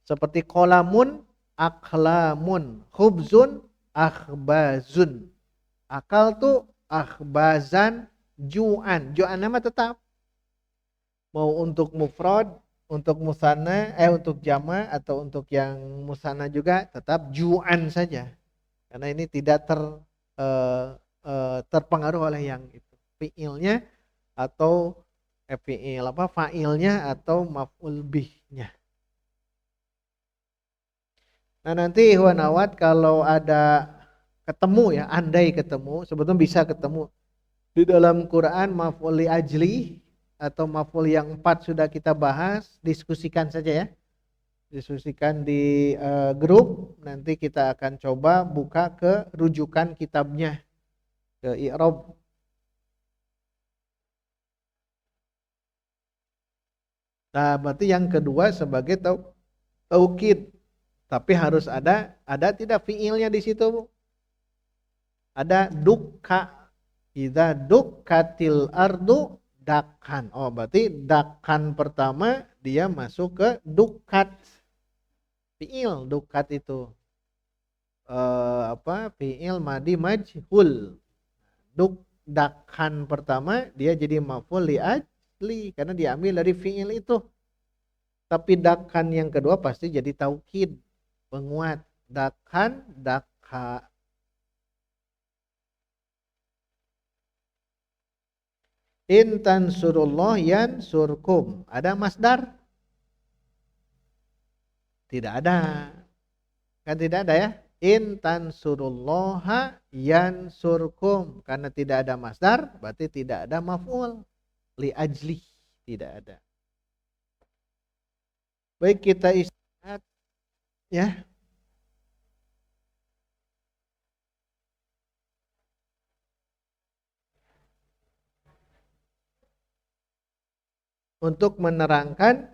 seperti kolamun akhlamun, khubzun akhbazun. Akal tuh akhbazan, ju'an nama tetap, mau untuk mufrad, untuk musanna, untuk jama atau untuk yang musanna juga tetap ju'an saja, karena ini tidak terpengaruh oleh yang itu fiilnya atau fiil apa fa'ilnya atau maf'ul bihnya. Nah nanti ikhwan awat kalau ada ketemu ya, andai ketemu, sebetulnya bisa ketemu di dalam Quran maf'ul li ajli atau maf'ul yang 4 sudah kita bahas, diskusikan saja ya. Diskusikan di grup, nanti kita akan coba buka ke rujukan kitabnya, ke i'rab. Nah, berarti yang kedua sebagai taukid. Tapi harus ada tidak fiilnya di situ, Bu? Ada dukka. Idza dukkatil ardu dakkan. Oh, berarti dakkan pertama dia masuk ke dukkat. Fiil dukkat itu fiil madi majhul. Dakkan pertama dia jadi maf'ul li ajli karena diambil dari fiil itu. Tapi dakkan yang kedua pasti jadi taukid, penguat. Dakkan, dakha. In tansurullah yansurkum. Ada masdar? Tidak ada. Kan tidak ada ya? In tansurullaha yansurkum. Karena tidak ada masdar, berarti tidak ada maf'ul li ajli, tidak ada. Baik, kita istirahat ya. Untuk menerangkan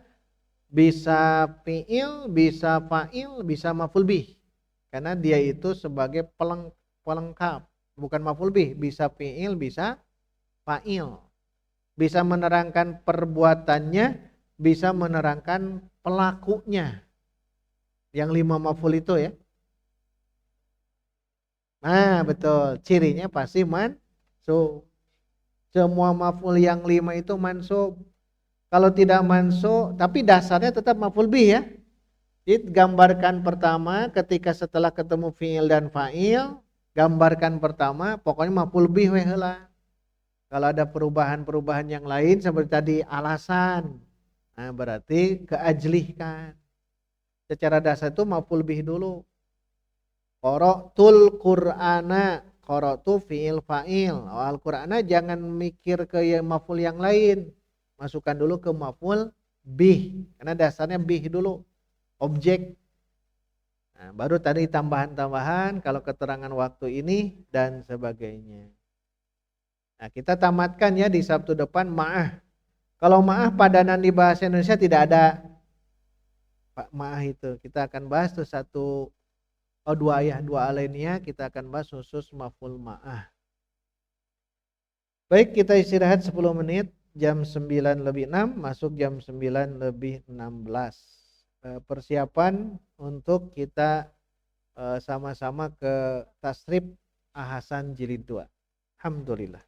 bisa fi'il, bisa fa'il, bisa maf'ul bih. Karena dia itu sebagai pelengkap, bukan maf'ul bih, bisa fi'il, bisa fa'il. Bisa menerangkan perbuatannya, bisa menerangkan pelakunya. Yang 5 maf'ul itu ya. Nah, betul. Cirinya pasti mansub. Semua maf'ul yang 5 itu mansub. Kalau tidak mansub, tapi dasarnya tetap maf'ul bih ya. Jadi gambarkan pertama ketika setelah ketemu fi'il dan fa'il, gambarkan pertama pokoknya maf'ul bih we heula. Kalau ada perubahan-perubahan yang lain seperti tadi alasan, nah berarti keajlihkan. Secara dasar itu maf'ul bih dulu. Qara'tul Qur'ana, qara'tu fi'il fa'il. Al-Qur'ana jangan mikir ke maf'ul yang lain. Masukkan dulu ke maf'ul bih, karena dasarnya bih dulu, objek. Nah, baru tadi tambahan-tambahan kalau keterangan waktu ini dan sebagainya. Nah, kita tamatkan ya di Sabtu depan ma'ah. Kalau ma'ah padanan di bahasa Indonesia tidak ada Pak ma'ah itu. Kita akan bahas tuh dua alinea kita akan bahas khusus maf'ul ma'ah. Baik, kita istirahat 10 menit. Jam 9:06 masuk jam 9:16. Persiapan untuk kita sama-sama ke tasrif Ahasan jilid 2. Alhamdulillah.